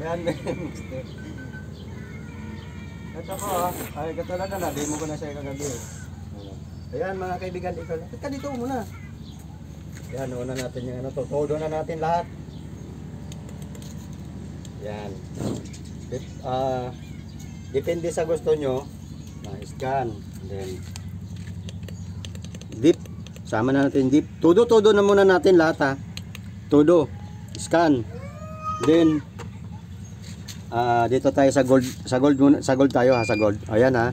Ayan, mister. Ito ko ha. Ay, katulad na, demo ko na siya kagabi. Ayan mga kaibigan, ito. Lapit ka dito muna. Ayan, una natin yung ano to. Todo na natin lahat. Ayan. Depende sa gusto nyo. Scan. Then, dip. Sama na natin dip. Todo na muna natin lahat ha. Todo. Scan. Then, dito tayo sa gold. Sa gold tayo ha, sa gold. Ayan ha.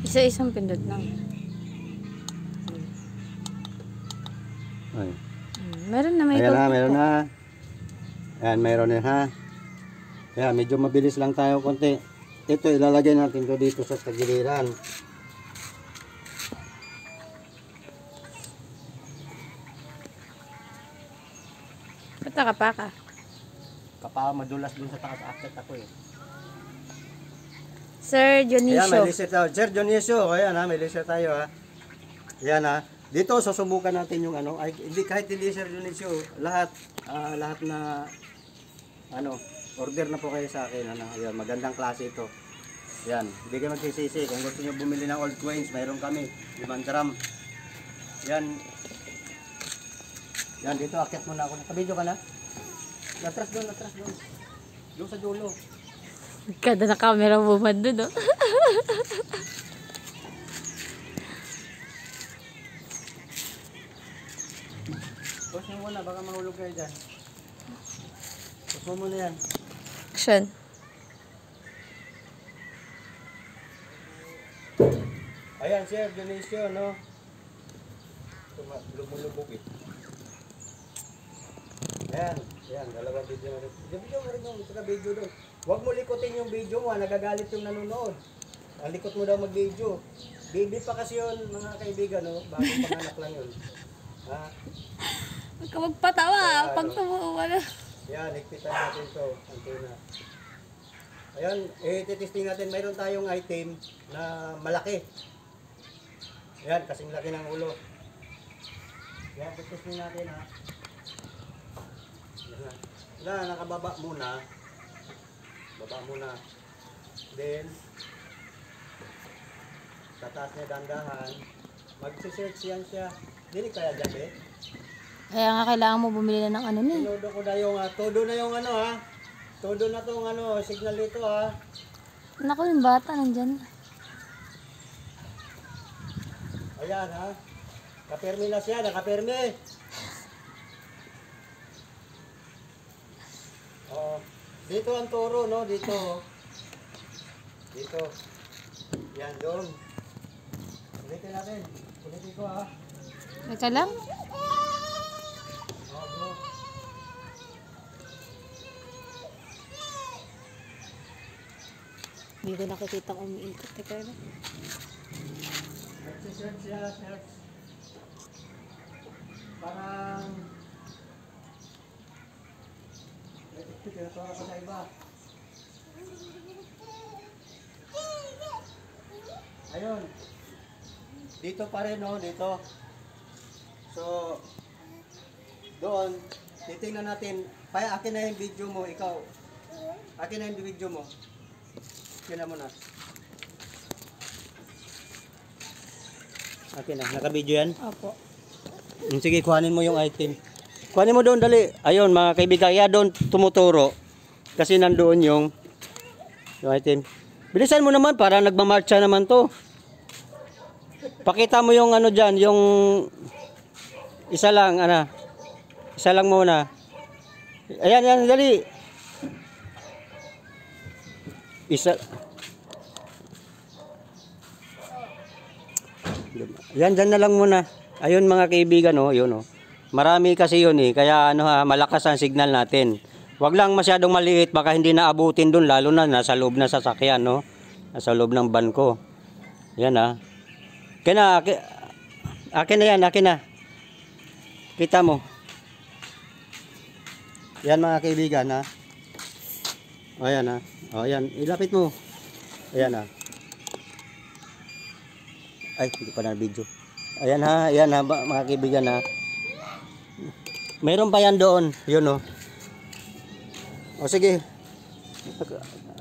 Isa-isang pindot lang. Ay. Meron na may Ayan ha, meron na. Ayan, meron na ha. Ayan, medyo mabilis lang tayo konti. Ito, ilalagay natin to dito sa tagiliran. Ba't nakapaka? Kapag madulas dun sa taas, akit ako eh. Sir Ayan, Dionisio. may laser tayo. Sir Dionisio, ayan ha, may laser tayo ha. Ayan ha. Dito, susubukan natin yung ano, ay, hindi, kahit hindi Sir Dionisio, lahat na, ano, order na po kayo sa akin. Ano, ayan, magandang klase ito. Ayan, hindi kayo magsisisi. Kung gusto nyo bumili ng old coins, mayroon kami. 5 gram. Ayan. Yan, dito, akit muna ako. Nakabidyo ka na? Natras doon. Doon sa dulo. Kada na camera mo man doon, no? Push mo muna, baka mahulog kayo dyan. Push mo muna yan. Action. Ayan, Sir Dionisio, no? Lumulubog eh. Ayan, dalawang video na rin. Video mo rin yung video doon. Huwag mo likotin yung video mo, nagagalit yung nanonood. Ang likot mo daw mag-video. Baby pa kasi yun, mga kaibigan, no? Bagong panganak lang yun. Ha? Huwag ka magpatawa, pag tumuwa na. Ayan, higpitan natin to. Antena. Ayan, titesting natin. Mayroon tayong item na malaki. Ayan, kasing laki ng ulo. Ayan, titesting natin ha. Ayan, nakababa muna. Baba muna. Then, tataas niya dandahan. Magsisearch yan siya. Dili kaya dyan eh. Kaya nga kailangan mo bumili na ng ano ni. Tinodo ko na yung, todo na yung ano ha. Todo na tong ano, signal dito ha. Naku, yung bata nandyan. Ayan ha. Kapirmi na siya, nakapirmi. Oh, dito ang toro, no? Dito. Dito. Yan, doon. Ulitin natin. Ulitin ko ha. Teka lang. Oh, bro. Hindi ko nakikita kung umiikot. Teka lang. Search siya, search. Parang tinatawag ko sa iba. Ayun. Dito pa rin, no? Dito. So, doon, titingnan natin. Akin na yung video mo, ikaw. Akin na yung video mo. Akin na muna. Akin na. Naka-video yan? Opo. Sige, kuhanin mo yung item. Kuhanin mo doon, dali. Ayun, mga kaibigan. Kaya doon tumuturo. Kasi nandoon yung item. Bilisan mo naman para nagmamarcha naman to. Pakita mo yung ano dyan, yung isa lang, ano. Isa lang muna. Ayan, dali. Isa. Yan, dyan na lang muna. Ayun mga kaibigan, oh, yun, oh. Marami kasi yun eh, kaya ano ha, malakas ang signal natin. Wag lang masyadong maliit, baka hindi naabutin dun, lalo na nasa loob na sasakyan, no? Nasa loob ng bangko. Yan ha. Akin na yan, akin na. Kita mo. Yan mga kaibigan ha. O yan ha. O yan, ilapit mo. Ayan ha. Ay, hindi pa na video. Ayan ha, mga kaibigan ha. Mayroon pa yan doon. Yun, oh. O, sige.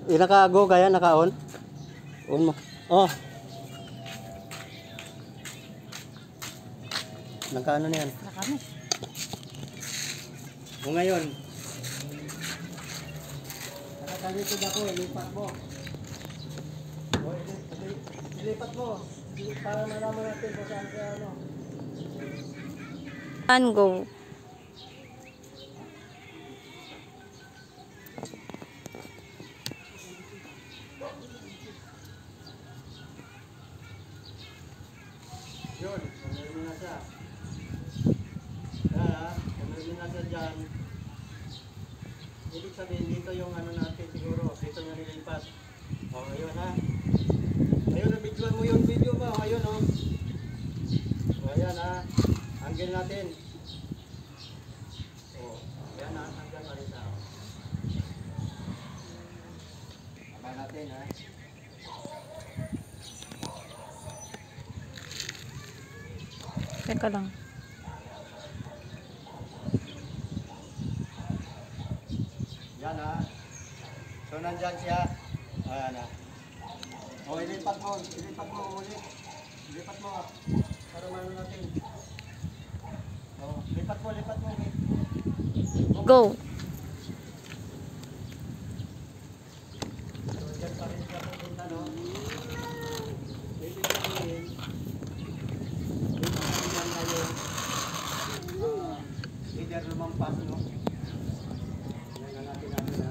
Naka-go kaya? Naka-on? On mo. Oh. Naka-ano na yan? Nakano. O ngayon, nakatalitod ako, ilipat mo. O, ilipat mo. Para malaman natin kung saan kaya ano. And go. Yun, kung mo na siya. Kung mo na siya dyan. Ibig sabihin, dito yung ano natin siguro. Dito niya nilipat. O, ayun ha. Ayun, nabidyoan mo yung video mo. Ayun o. O, ayan ha. Angle natin. O, ayan ha. Hanggang marita. Abang natin ha. Teka lang. Yan ha. So nandyan siya. Ayan ha. O ilipat mo ulit. Ilipat mo. Para mano natin. O, lipat mo. Go. So dyan pa rin siya pupunta, no? Ibig sabihin, dyan tayo. Either lumampas, no? Yan na natin ha.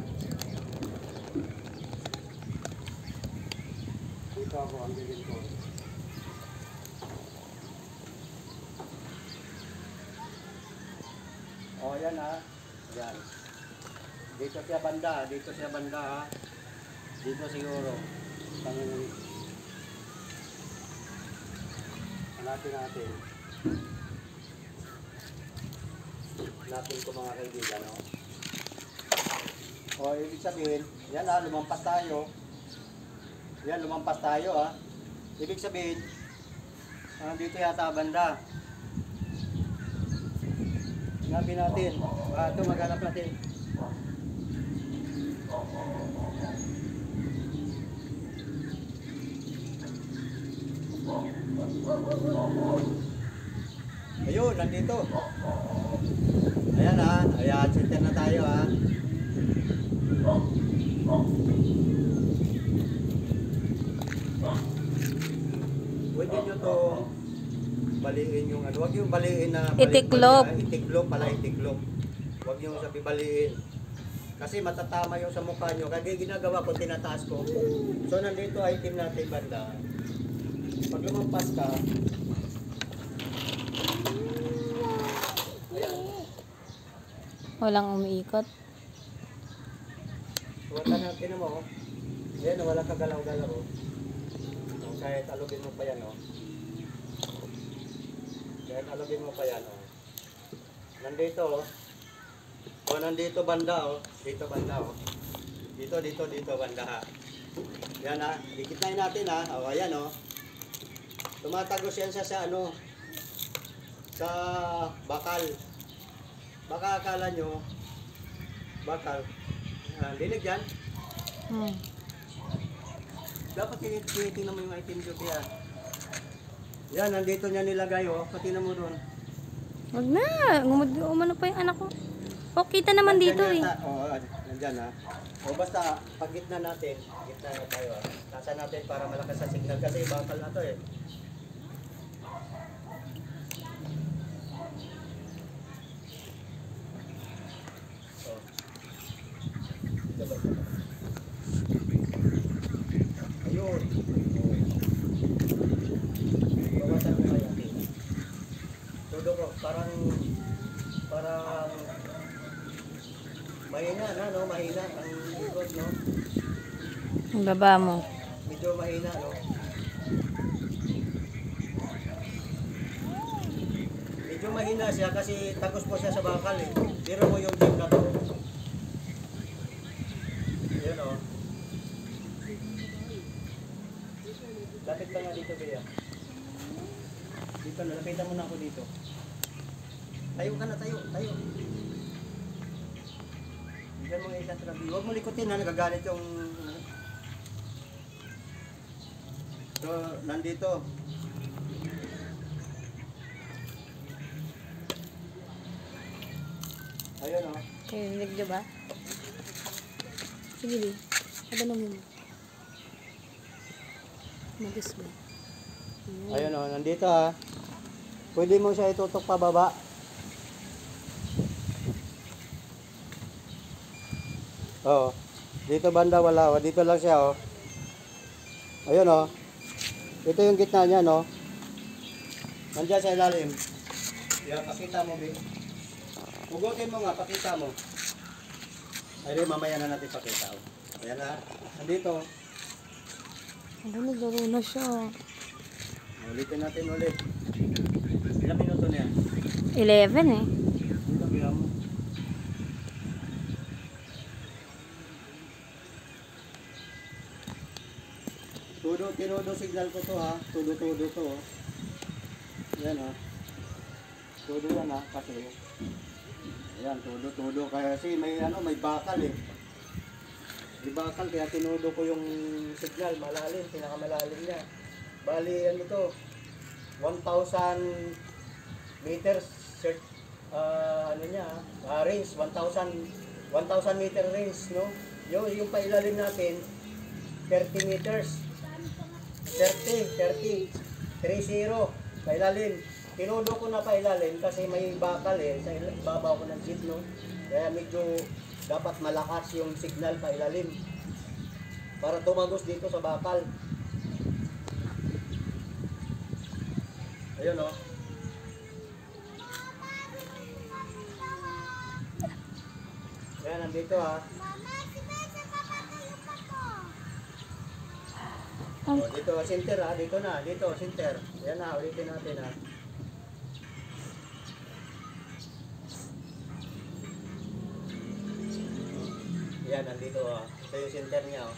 Dito ako ang gigil ko. O yan ha. Yan. Dito siya banda ha. Dito siguro. Hanapin natin. Hanapin ko mga kaibigan, no? O ibig sabihin, yan ha, lumampas tayo. Yan, lumampas tayo ha. Ibig sabihin, dito yata banda. Hanapin natin. Ito, maghanap natin. Ayun, nandito. Ayan ha. Ayan, center na tayo ha. Pwede nyo to baliin yung ano. Huwag yung baliin na Itiklop. Itiklop. Huwag yung sabi baliin. Kasi matatama yung sa mukha nyo. Kaya ginagawa ko, tinataas ko. So nandito item natin banda. Pag lumampas ka, ayan. Walang umiikot. Wala natin mo. Ayan, wala ka galaw-galaw. Kahit alugin mo pa yan, oh. Kahit alugin mo pa yan, oh. Nandito, oh. O, nandito banda, oh. Dito banda, oh. Dito banda, ha. Yan, ha. Dikitayin natin, ha. O, ayan, oh. Tumatagos yan siya sa, ano, sa bakal. Baka akala nyo, bakal. Linig yan. Dapat tinitingnan mo yung item nyo kaya. Yan, nandito niya nilagay, oh. Patingnan mo doon. Wag na. Umano pa yung anak ko. O, kita naman dito eh. Oo, nandyan ha. O basta, pag gitna natin, gitna na tayo ha. Tasa natin para malakas sa signal kasi bakal na to eh. So, ito ba? Ayun. Bawasan mo kaya. Todo ko, parang mahina na, no? Mahina ang ikot, no? Ang baba mo. Medyo mahina, no? Medyo mahina siya kasi tagos po siya sa bakal, eh. Tira mo yung tip na to. Yun, no? Lapit ka nga dito, Bea. Dito, nalapitan mo na ako dito. Tayo ka na, tayo. Bigyan mo nga isa trabi. Huwag mo likutin ha, nagagalit yung... So, nandito. Ayun o. Narinig niyo ba? Sige, di. Abanong mo. Magis ba? Ayun o, nandito ha. Pwede mo siya itutok pababa. Oo. Dito banda wala o. Dito lang siya o. Ayun o. Ito yung gitna niya no. Nandiyan sa ilalim. Yan, pakita mo, Bing. Hugutin mo nga, pakita mo. Ayun, mamaya na natin pakita. O. Ayan na. Nandito. Ano, naglaro na siya. Ulitin natin ulit. Ilang minuto na yan? 11 eh. Dito, bilang mo. Tinudo signal ko to ha. Tudo to. Oh. Yan ha. Tudo yan ha. Kasi. Ayan, tudo. Kasi may bakal eh. May bakal kaya tinudo ko yung signal. Malalim. Pinakamalalim niya. Bali ano to. 1,000 meters ano niya range 1,000 meter range no. Yung pailalim natin 30 meters. 30 pailalim. Tinudo ko na pailalim kasi may bakal eh sa ibabaw ko ng jeep no. Kaya medyo dapat malakas yung signal pailalim para tumagos dito sa bakal. Ayun oh. Ayan, nandito ha. Oh, dito, center ha. Dito na. Dito, center. Ayan na, ulitin natin ha. Ayan, nandito ha. Ito yung center niya oh.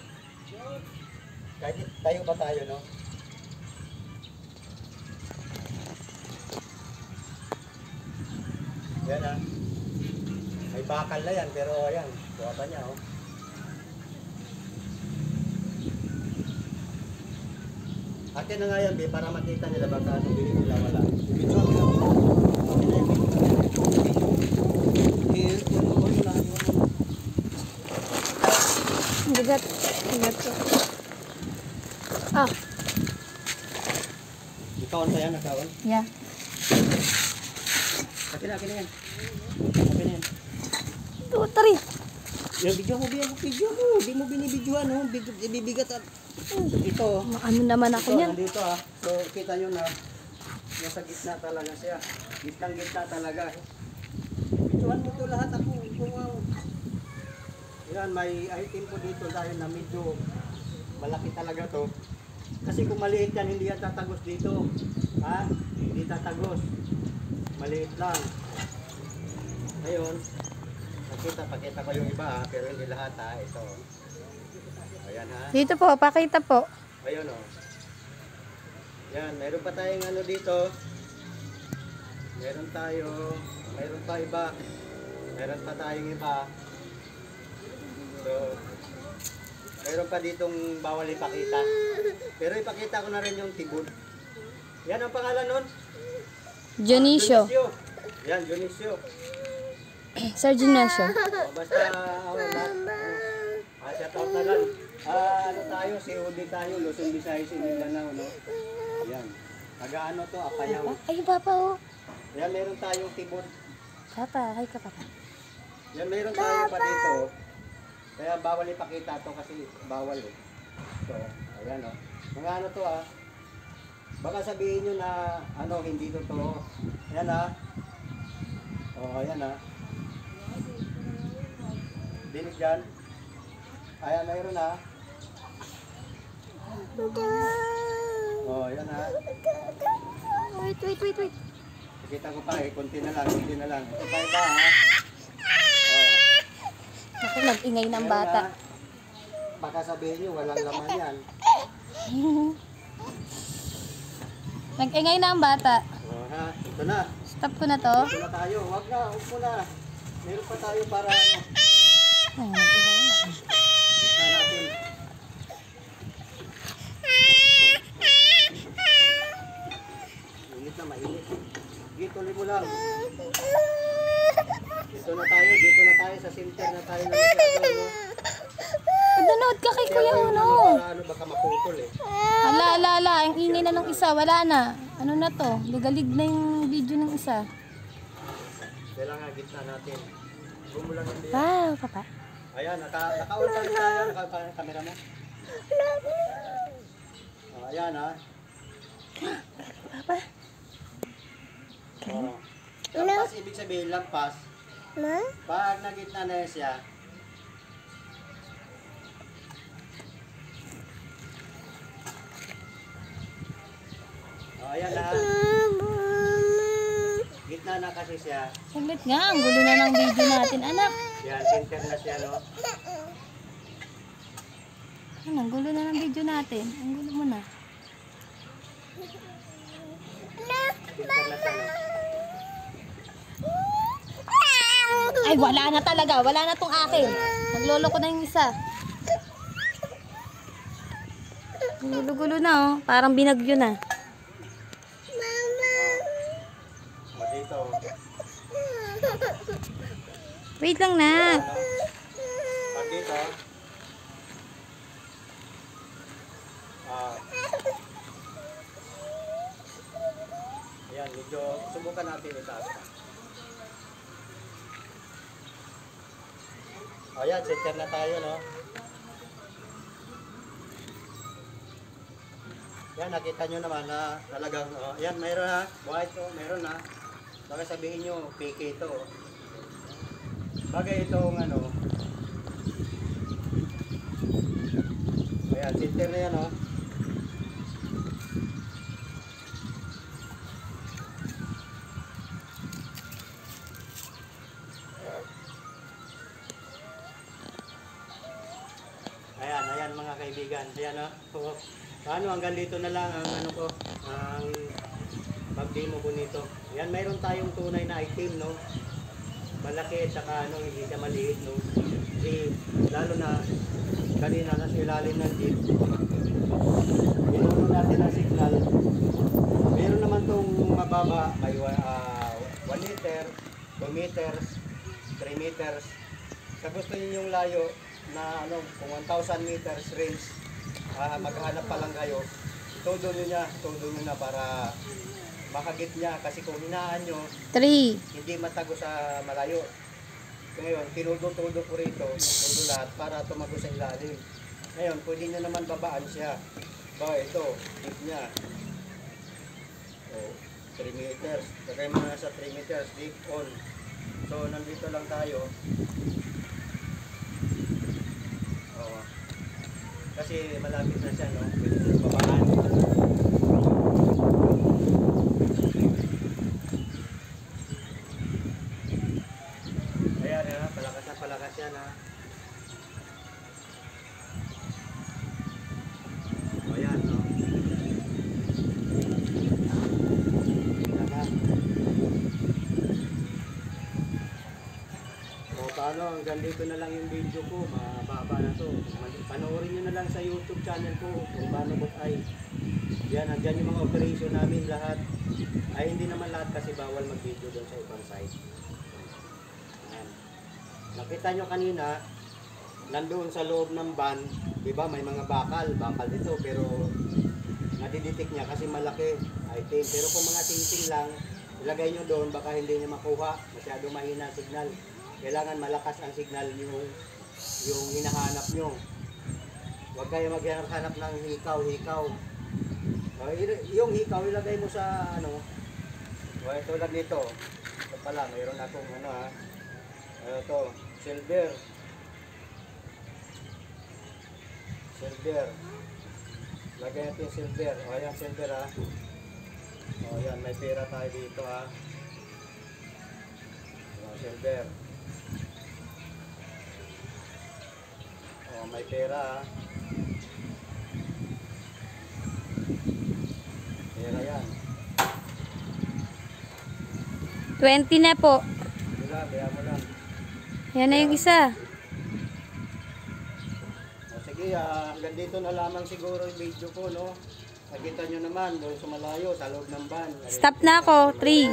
Kahit tayo pa tayo no? Ayan ha. May bakal na yan, pero ayan, buwata niya oh. Akin na nga yan, Bi, para makita nila baka anong bili nila wala. Video mo yan. Bigat. Ah. Ikawan pa yan, nakawan. Yeah. Akin na yan. Akin na yan. 2, 3. Yung video mo. Di mo binibidyoan, no? Bibigat at... Ito. Ano naman ako Ito, niyan? nandito ah. So, kita nyo na. Nasa gitna talaga siya. Gitna talaga. Bidyoan mo to lahat ako. Wow. Yan, may item po dito dahil na medyo malaki talaga to. Kasi kung maliit yan, hindi yan tatagos dito. Ha? Hindi tatagos. Maliit lang. Ngayon, pakita ko yung iba ha, pero hindi lahat ha. Ito. Ayan ha. Dito po, pakita po. Ayun o. Yan, meron pa tayong ano dito. Meron pa iba. Meron pa tayong iba. So, meron pa ditong bawal ipakita. Pero ipakita ko na rin yung tibod. Yan ang pangalan nun? Dionisio. Yan, Dionisio. Sir Dionisio. Basta, shout out na lang. Ano tayo, COD tayo, Luzon, Visayas, Mindanao, no? Yan. Taga-ano to, Apayaw. Ay, papa oh. Yan, meron tayong tibod. Papa, hi ka papa. Yan, meron tayo pa dito. Kaya bawal ipakita to kasi bawal eh. So, ayan o. Mga ano to ah. Baka sabihin nyo na ano, hindi totoo. Ayan ah. O, ayan ah. Dinig dyan. Ayan, mayroon ah. O, ayan ah. Wait. Nakita ko pa eh, konti na lang. Ito pa iba ah. Ako, nag-ingay ng Ayan, bata. ah. Baka sabihin nyo, walang laman yan. Nag-ingay na ang bata. O ha, ito na. Stop ko na to. Dito na tayo. Wag na, huwag muna. Meron pa tayo para ano. Ay, mag-isa na. Gitna natin. Init na, mainit. Sige, tuloy mo lang. Dito na tayo sa center na tayo na masyado, no? Nanonood ka kay Kuya Uno. Para ano, baka maputol eh. Ala. Ang ingay na ng isa. Wala na. Ano na to? Ligalig na yung video ng isa. Kailangan gitna natin. Bumulang hindi. Wow, papa. Ayan, naka-on pa rin tayo. Naka-camera mo. Ayan ha. Papa. Lampas, ibig sabihin lampas. Pag nagitna na yan siya, ayan na. Gitna na kasi siya. Saglit nga. Ang gulo na ng video natin, anak. Yan, center na siya, no? Ano, ang gulo na ng video natin. Ang gulo mo na. Center na siya, no? Ay, wala na talaga. Wala na tong akin. Naglolo ko na yung isa. Gulo-gulo na, oh. Parang binagyo na. O, dito. Wait lang na. Pag dito, ayan, medyo subukan natin itaas pa. Ayan, center na tayo, no? Yan, nakita nyo naman na talagang, yan, mayroon ha. White to, mayroon ha. Baka sabihin nyo, PK ito. Bagay itong ano. Ayan, center na yan, no? Ayan mga kaibigan. Ayan o. Paano hanggang dito na lang ang ano ko, ang pag-demo ko nito. Ayan, mayroon tayong tunay na item, no? Malaki at saka ano, hindi siya maliit, no? Kasi lalo na kanina nasa ilalim ng jeep. Pinuno natin ang signal. Meron naman tong mababa, may 1 meter, 2 meters, 3 meters. Sa gusto niyo yung layo na ano, kung 1,000 meters range, maghanap pa lang kayo, todo nyo na para makagit niya. Kasi kung hinaan nyo, 3. hindi matago sa malayo. Ngayon, tinudo-tudo ko rito, tudo lahat para tumago sa ilalim. Ngayon, pwede nyo naman babaan siya. Ito, deep niya. 3 meters. Lagay mo na sa 3 meters, deep on. So, nandito lang tayo. Kasi malapit na siya, no? Pwede nyo babaan. Ayan, palakas yan, ha? O, ayan, no? Ayan, ha? O, paano? Hanggang dito na lang yung video ko. Mababa na to. Panoorin nyo na lang sa YouTube channel ko kung paano bot ay. Yan, andyan yung mga operation namin lahat. Ay, hindi naman lahat kasi bawal mag-video doon sa ibang site. Ayan. Nakita nyo kanina, nandoon sa loob ng van, di ba may mga bakal dito, pero nadidetect niya kasi malaki item. Pero kung mga ting-ting lang, ilagay nyo doon, baka hindi niya makuha, masyado mahina signal. Kailangan malakas ang signal yung hinahanap nyo. Huwag kayo maghanap ng hikaw. Yung hikaw, ilagay mo sa ano. Tulad nito. Ito pala, mayroon akong ano ha. Ito, silver. Lagay natin yung silver. O, ayan, silver ha. O, ayan, may pera tayo dito ha. O, silver. O, may pera ha. Pera yan. 20 na po. Wala, bayan mo lang. Yan na yung isa. O sige, hanggang dito na lamang siguro yung video ko, no? Nakita nyo naman, doon sa malayo, sa loob ng van. Stop na ako. 3,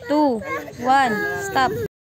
2, 1. Stop.